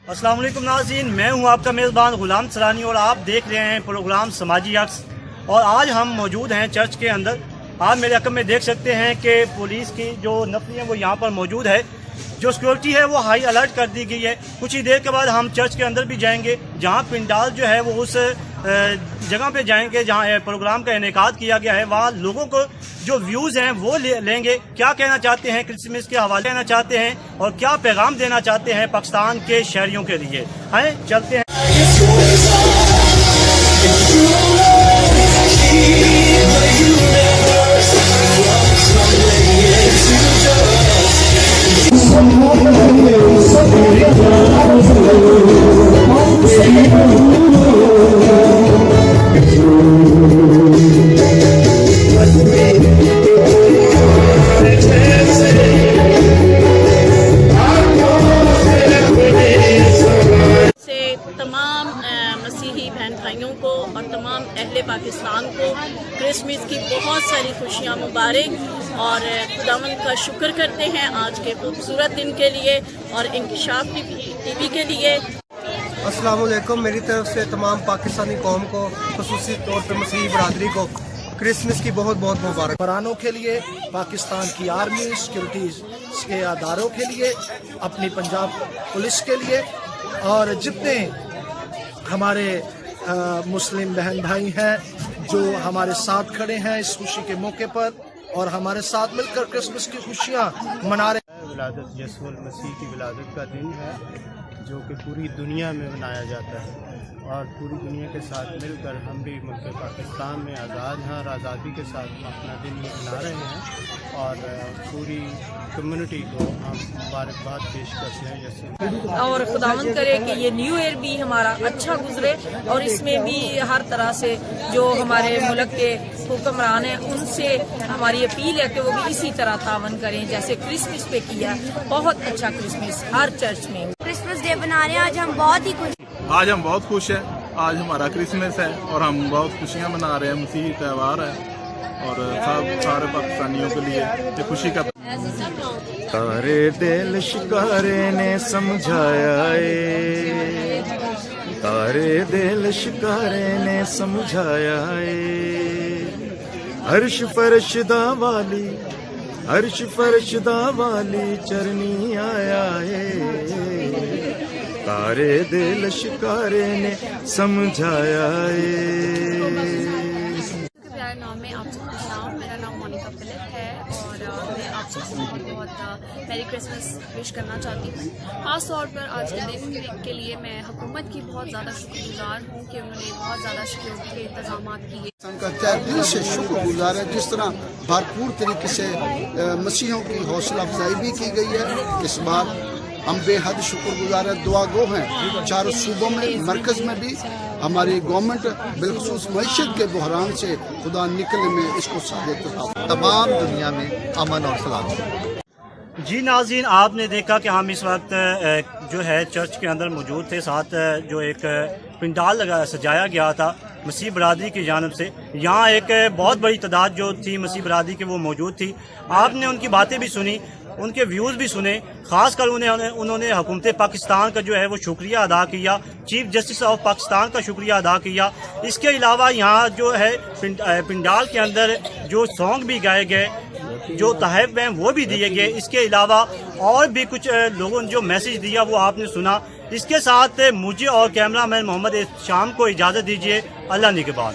अस्सलाम वालेकुम नाज़रीन, मैं हूं आपका मेज़बान ग़ुलाम सरानी और आप देख रहे हैं प्रोग्राम समाजी अक्स। और आज हम मौजूद हैं चर्च के अंदर। आप मेरे अकब में देख सकते हैं कि पुलिस की जो नफरी है वो यहाँ पर मौजूद है। जो सिक्योरिटी है वो हाई अलर्ट कर दी गई है। कुछ ही देर के बाद हम चर्च के अंदर भी जाएंगे, जहाँ पिंडाल जो है वो उस जगह पे जाएंगे जहाँ प्रोग्राम का इनेकाद किया गया है। वहाँ लोगों को जो व्यूज़ हैं वो लेंगे, क्या कहना चाहते हैं क्रिसमस के हवाले कहना चाहते हैं और क्या पैगाम देना चाहते हैं पाकिस्तान के शहरियों के लिए। हैं, चलते हैं। तमाम मसीही बहन भाइयों को और तमाम अहले पाकिस्तान को क्रिसमस की बहुत सारी खुशियाँ मुबारक और खुदावंद का शुक्र करते हैं आज के खूबसूरत दिन के लिए और इंकिशाफ टीवी के लिए। अस्सलाम वालेकुम, मेरी तरफ से तमाम पाकिस्तानी कौम को खुसूसी तौर पर मसीही बरादरी को क्रिसमस की बहुत बहुत मुबारक। हुक्मरानों के लिए, पाकिस्तान की आर्मी, सिक्योरिटीज़ के अदारों के लिए, अपनी पंजाब पुलिस के लिए और जितने हमारे मुस्लिम बहन भाई हैं जो हमारे साथ खड़े हैं इस खुशी के मौके पर और हमारे साथ मिलकर क्रिसमस की खुशियाँ मना रहे हैं। विलादत यसुअ मसीह की विलादत का दिन है जो कि पूरी दुनिया में मनाया जाता है और पूरी दुनिया के साथ मिलकर हम भी मुल्क पाकिस्तान में आज़ाद हैं और आज़ादी के साथ अपना दिन ये मना रहे हैं और पूरी कम्युनिटी को हम मुबारकबाद पेश करते हैं। जैसे और खुदावंद करे कि ये न्यू ईयर भी हमारा अच्छा गुजरे और इसमें भी हर तरह से जो हमारे मुल्क के हुक्मरान हैं उनसे हमारी अपील है कि वो भी इसी तरह तावन करें जैसे क्रिसमस पे किया। बहुत अच्छा क्रिसमस हर चर्च में क्रिसमस डे बना रहे हैं। आज हम बहुत खुश हैं। आज हमारा क्रिसमस है और हम बहुत खुशियाँ मना रहे हैं। मसीही त्यौहार है और सारे पाकिस्तानियों के लिए ये खुशी का। तारे दिल शिकारे ने समझाया तारे दिल शिकारे ने समझाया हर्ष फर्शदा वाली चरनी आया है। तारे दिल शिकारे ने समझाया प्यारे नाम में आप सबको सलाम। मेरा नाम मोनिका फिलिप है और मैं आप सबको बहुत मैरी क्रिसमस विश करना चाहती हूँ। ख़ास तौर पर आज के दिन के लिए मैं हुकूमत की बहुत ज़्यादा शुक्रगुजार हूँ कि उन्होंने बहुत ज़्यादा सिक्योरिटी के इंतजाम किए। का दिल से शुक्रगुजार है जिस तरह भरपूर तरीके से मसीहों की हौसला अफजाई भी की गई है। इस बार हम बेहद शुक्रगुजार हैं, दुआ गो हैं। चारों सूबों में, मरकज़ में भी हमारी गवर्नमेंट बिलखुसूस मईशत के बहरान से खुदा निकलने में इसको साबित करता। तमाम दुनिया में अमन और सलामती। जी नाज़रीन, आपने देखा कि हम इस वक्त जो है चर्च के अंदर मौजूद थे। साथ जो एक पिंडाल सजाया गया था मसीह बरादरी की जानिब से। यहाँ एक बहुत बड़ी तादाद जो थी मसीह बरादरी की वो मौजूद थी। आपने उनकी बातें भी सुनी, उनके व्यूज़ भी सुने। ख़ास कर उन्होंने हुकूमत पाकिस्तान का जो है वो शुक्रिया अदा किया, चीफ जस्टिस ऑफ पाकिस्तान का शुक्रिया अदा किया। इसके अलावा यहाँ जो है पिंडाल के अंदर जो सॉन्ग भी गाए गए, जो तहफ़ हैं वो भी दिए गए। इसके अलावा और भी कुछ लोगों ने जो मैसेज दिया वो आपने सुना। इसके साथ मुझे और कैमरामैन मोहम्मद शाम को इजाज़त दीजिए। अल्लाह निगहबान।